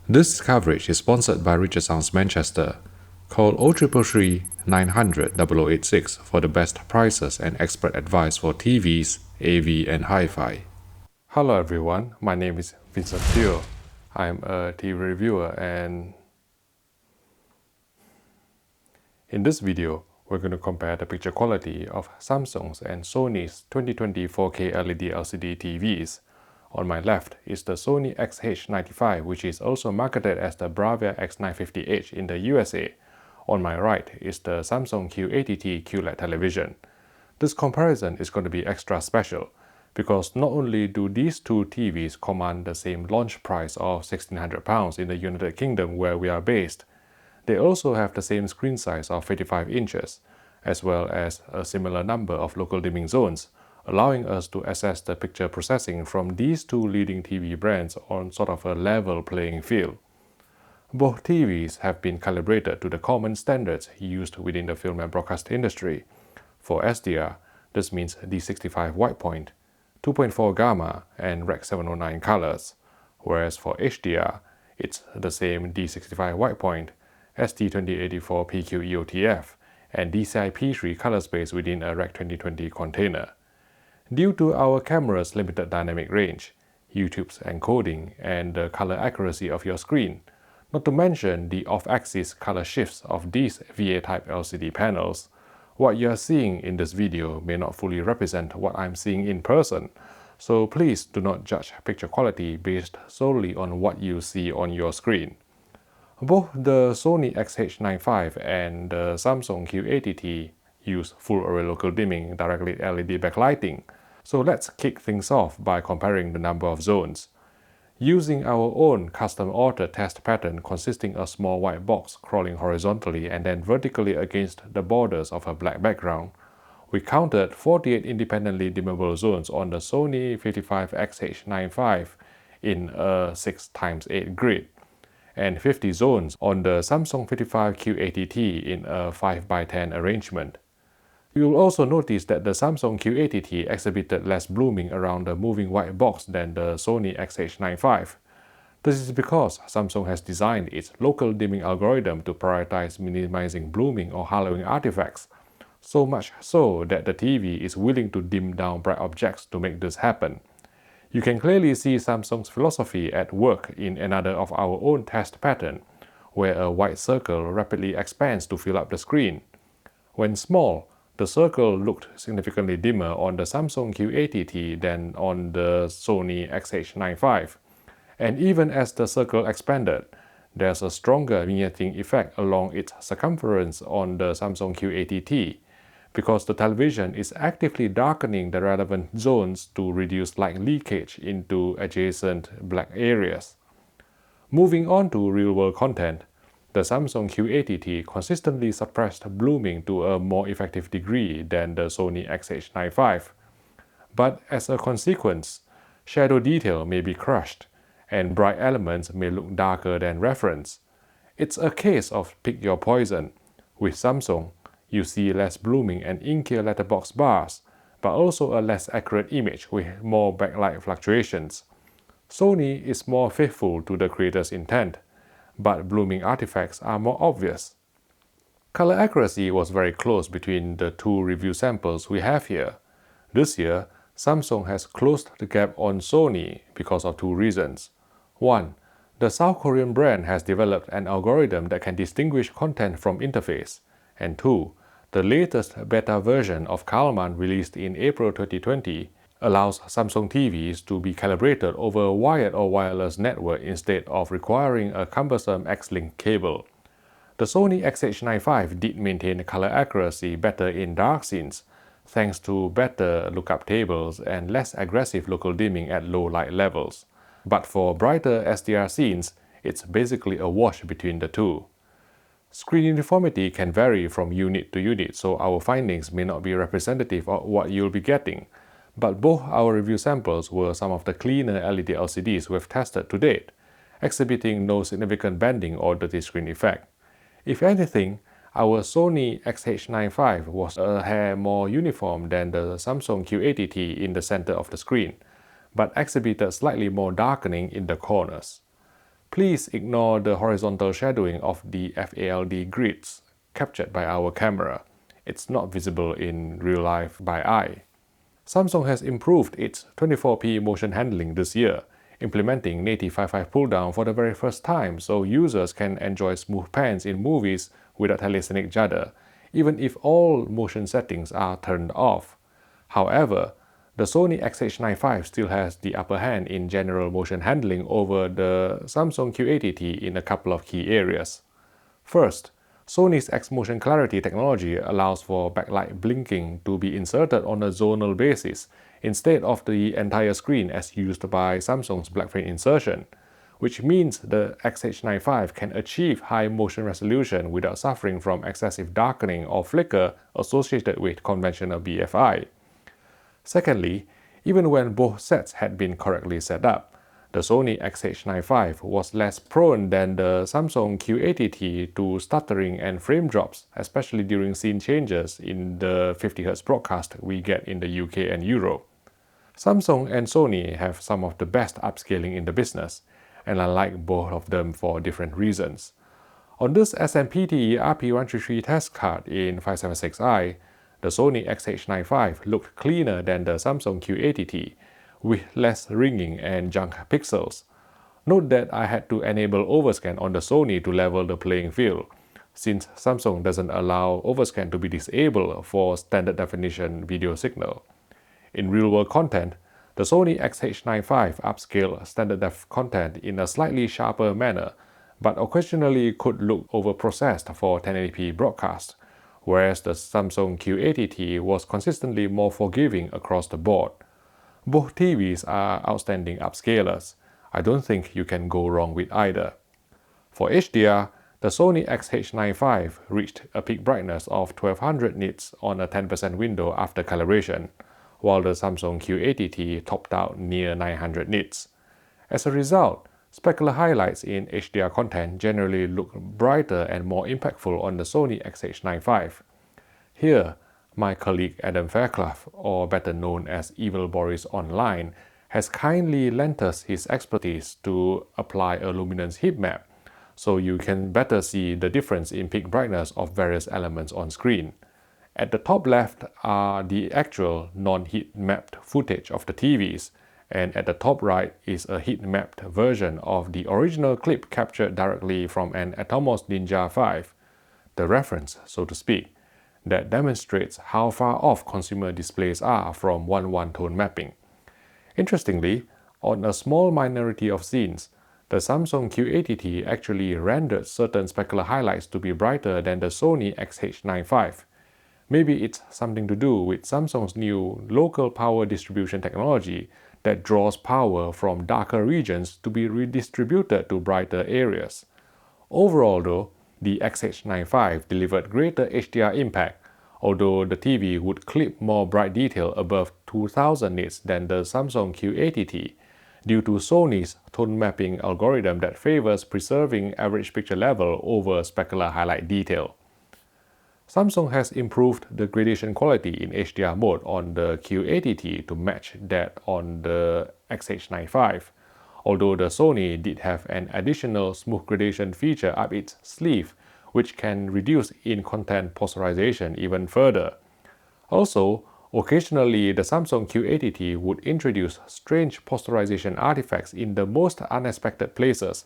This coverage is sponsored by Richard Sounds Manchester. Call 0333 900 0086 for the best prices and expert advice for TVs, AV, and Hi-Fi. Hello everyone, my name is Vincent Teo. I'm a TV reviewer, and in this video, we're going to compare the picture quality of Samsung's and Sony's 2020 4K LED LCD TVs. On my left is the Sony XH95, which is also marketed as the Bravia X950H in the USA. On my right is the Samsung Q80T QLED television. This comparison is going to be extra special because not only do these two TVs command the same launch price of £1,600 in the United Kingdom where we are based, they also have the same screen size of 55 inches, as well as a similar number of local dimming zones, allowing us to assess the picture processing from these two leading TV brands on sort of a level playing field. Both TVs have been calibrated to the common standards used within the film and broadcast industry. For SDR, this means D65 white point, 2.4 gamma, and Rec 709 colors, whereas for HDR, it's the same D65 white point, SD2084 PQ EOTF, and DCI P3 color space within a Rec 2020 container. Due to our camera's limited dynamic range, YouTube's encoding, and the color accuracy of your screen, not to mention the off-axis color shifts of these VA-type LCD panels, what you are seeing in this video may not fully represent what I'm seeing in person, so please do not judge picture quality based solely on what you see on your screen. Both the Sony XH95 and the Samsung Q80T use full array local dimming directly LED backlighting, so let's kick things off by comparing the number of zones. Using our own custom-authored test pattern consisting of a small white box crawling horizontally and then vertically against the borders of a black background, we counted 48 independently dimmable zones on the Sony 55XH95 in a 6x8 grid, and 50 zones on the Samsung 55Q80T in a 5x10 arrangement. You will also notice that the Samsung Q80T exhibited less blooming around the moving white box than the Sony XH95. This is because Samsung has designed its local dimming algorithm to prioritize minimizing blooming or haloing artifacts, so much so that the TV is willing to dim down bright objects to make this happen. You can clearly see Samsung's philosophy at work in another of our own test pattern, where a white circle rapidly expands to fill up the screen. When small, the circle looked significantly dimmer on the Samsung Q80T than on the Sony XH95. And even as the circle expanded, there's a stronger vignetting effect along its circumference on the Samsung Q80T, because the television is actively darkening the relevant zones to reduce light leakage into adjacent black areas. Moving on to real-world content, the Samsung Q80T consistently suppressed blooming to a more effective degree than the Sony XH95. But as a consequence, shadow detail may be crushed, and bright elements may look darker than reference. It's a case of pick your poison. With Samsung, you see less blooming and inkier letterbox bars, but also a less accurate image with more backlight fluctuations. Sony is more faithful to the creator's intent, but blooming artifacts are more obvious. Color accuracy was very close between the two review samples we have here. This year, Samsung has closed the gap on Sony because of two reasons. One, the South Korean brand has developed an algorithm that can distinguish content from interface. And two, the latest beta version of Kalman released in April 2020 allows Samsung TVs to be calibrated over a wired or wireless network instead of requiring a cumbersome X-Link cable. The Sony XH95 did maintain color accuracy better in dark scenes, thanks to better lookup tables and less aggressive local dimming at low light levels. But for brighter SDR scenes, it's basically a wash between the two. Screen uniformity can vary from unit to unit, so our findings may not be representative of what you'll be getting. But both our review samples were some of the cleaner LED LCDs we've tested to date, exhibiting no significant bending or dirty screen effect. If anything, our Sony XH95 was a hair more uniform than the Samsung Q80T in the center of the screen, but exhibited slightly more darkening in the corners. Please ignore the horizontal shadowing of the FALD grids captured by our camera. It's not visible in real life by eye. Samsung has improved its 24p motion handling this year, implementing native 5.5 pull-down for the very first time so users can enjoy smooth pans in movies without hallucinogenic judder, even if all motion settings are turned off. However, the Sony XH95 still has the upper hand in general motion handling over the Samsung Q80T in a couple of key areas. First, Sony's X-Motion Clarity technology allows for backlight blinking to be inserted on a zonal basis instead of the entire screen as used by Samsung's black frame insertion, which means the XH95 can achieve high motion resolution without suffering from excessive darkening or flicker associated with conventional BFI. Secondly, even when both sets had been correctly set up, the Sony XH95 was less prone than the Samsung Q80T to stuttering and frame drops, especially during scene changes in the 50Hz broadcast we get in the UK and Europe. Samsung and Sony have some of the best upscaling in the business, and I like both of them for different reasons. On this SMPTE RP133 test card in 576i, the Sony XH95 looked cleaner than the Samsung Q80T, with less ringing and junk pixels. Note that I had to enable overscan on the Sony to level the playing field, since Samsung doesn't allow overscan to be disabled for standard definition video signal. In real-world content, the Sony XH95 upscaled standard def content in a slightly sharper manner, but occasionally could look overprocessed for 1080p broadcast, whereas the Samsung Q80T was consistently more forgiving across the board. Both TVs are outstanding upscalers. I don't think you can go wrong with either. For HDR, the Sony XH95 reached a peak brightness of 1200 nits on a 10% window after calibration, while the Samsung Q80T topped out near 900 nits. As a result, specular highlights in HDR content generally look brighter and more impactful on the Sony XH95. Here, my colleague Adam Fairclough, or better known as Evil Boris Online, has kindly lent us his expertise to apply a luminance heat map, so you can better see the difference in peak brightness of various elements on screen. At the top left are the actual non-heat mapped footage of the TVs, and at the top right is a heat mapped version of the original clip captured directly from an Atomos Ninja 5, the reference, so to speak, that demonstrates how far off consumer displays are from 1:1 tone mapping. Interestingly, on a small minority of scenes, the Samsung Q80T actually rendered certain specular highlights to be brighter than the Sony XH95. Maybe it's something to do with Samsung's new local power distribution technology that draws power from darker regions to be redistributed to brighter areas. Overall though, the XH95 delivered greater HDR impact, although the TV would clip more bright detail above 2000 nits than the Samsung Q80T, due to Sony's tone mapping algorithm that favors preserving average picture level over specular highlight detail. Samsung has improved the gradation quality in HDR mode on the Q80T to match that on the XH95, although the Sony did have an additional smooth gradation feature up its sleeve, which can reduce in-content posterization even further. Also, occasionally the Samsung Q80T would introduce strange posterization artifacts in the most unexpected places,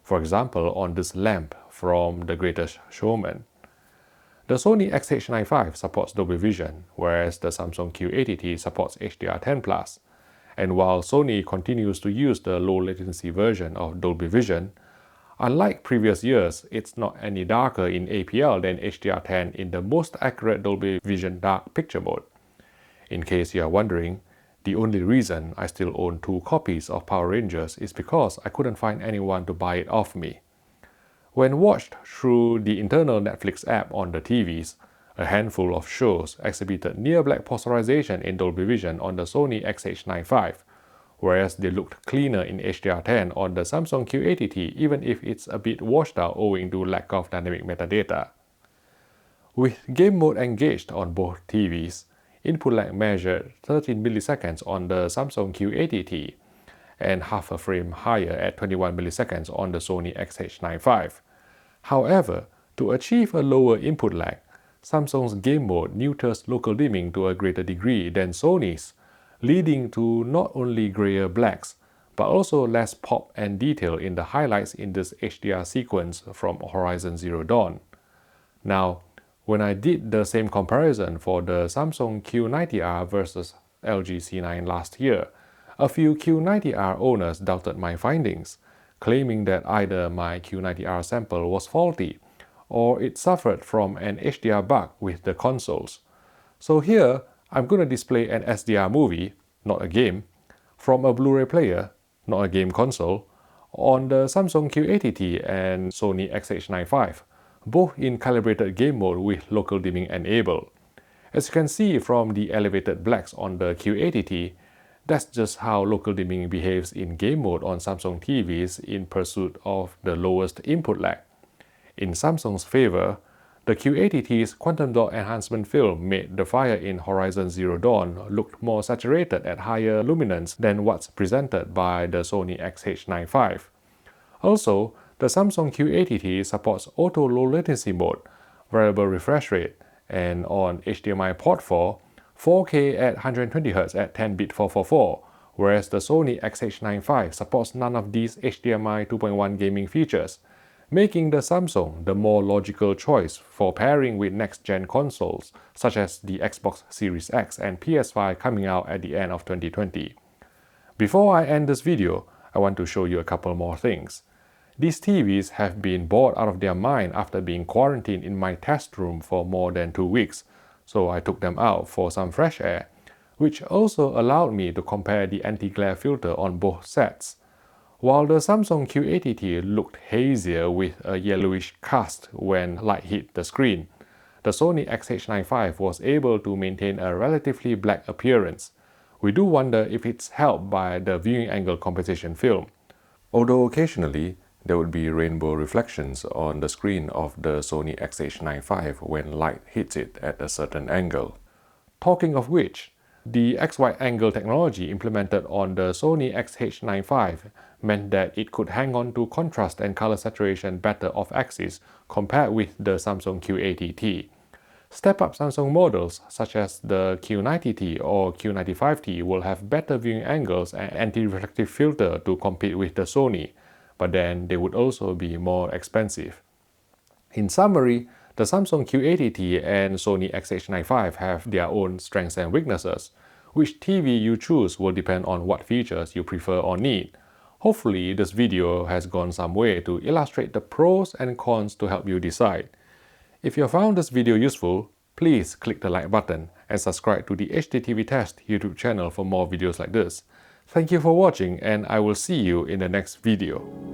for example on this lamp from The Greatest Showman. The Sony XH95 supports Dolby Vision, whereas the Samsung Q80T supports HDR10+. And while Sony continues to use the low-latency version of Dolby Vision, unlike previous years, it's not any darker in APL than HDR10 in the most accurate Dolby Vision dark picture mode. In case you are wondering, the only reason I still own 2 copies of Power Rangers is because I couldn't find anyone to buy it off me. When watched through the internal Netflix app on the TVs, a handful of shows exhibited near-black posterization in Dolby Vision on the Sony XH95, whereas they looked cleaner in HDR10 on the Samsung Q80T even if it's a bit washed out owing to lack of dynamic metadata. With game mode engaged on both TVs, input lag measured 13 milliseconds on the Samsung Q80T, and half a frame higher at 21 milliseconds on the Sony XH95. However, to achieve a lower input lag, Samsung's game mode neuters local dimming to a greater degree than Sony's, leading to not only grayer blacks, but also less pop and detail in the highlights in this HDR sequence from Horizon Zero Dawn. Now, when I did the same comparison for the Samsung Q90R versus LG C9 last year, a few Q90R owners doubted my findings, claiming that either my Q90R sample was faulty or it suffered from an HDR bug with the consoles. So here, I'm going to display an SDR movie, not a game, from a Blu-ray player, not a game console, on the Samsung Q80T and Sony XH95, both in calibrated game mode with local dimming enabled. As you can see from the elevated blacks on the Q80T, that's just how local dimming behaves in game mode on Samsung TVs in pursuit of the lowest input lag. In Samsung's favor, the Q80T's quantum dot enhancement film made the fire in Horizon Zero Dawn look more saturated at higher luminance than what's presented by the Sony XH95. Also, the Samsung Q80T supports auto low latency mode, variable refresh rate, and on HDMI port 4, 4K at 120Hz at 10-bit 444, whereas the Sony XH95 supports none of these HDMI 2.1 gaming features, making the Samsung the more logical choice for pairing with next-gen consoles such as the Xbox Series X and PS5 coming out at the end of 2020. Before I end this video, I want to show you a couple more things. These TVs have been bored out of their mind after being quarantined in my test room for more than 2 weeks, so I took them out for some fresh air, which also allowed me to compare the anti-glare filter on both sets. While the Samsung Q80T looked hazier with a yellowish cast when light hit the screen, the Sony XH95 was able to maintain a relatively black appearance. We do wonder if it's helped by the viewing angle compensation film. Although occasionally, there would be rainbow reflections on the screen of the Sony XH95 when light hits it at a certain angle. Talking of which, the X-wide angle technology implemented on the Sony XH95 meant that it could hang on to contrast and color saturation better off-axis compared with the Samsung Q80T. Step-up Samsung models such as the Q90T or Q95T will have better viewing angles and anti-reflective filter to compete with the Sony, but then they would also be more expensive. In summary, the Samsung Q80T and Sony XH95 have their own strengths and weaknesses. Which TV you choose will depend on what features you prefer or need. Hopefully, this video has gone some way to illustrate the pros and cons to help you decide. If you found this video useful, please click the like button and subscribe to the HDTV Test YouTube channel for more videos like this. Thank you for watching, and I will see you in the next video.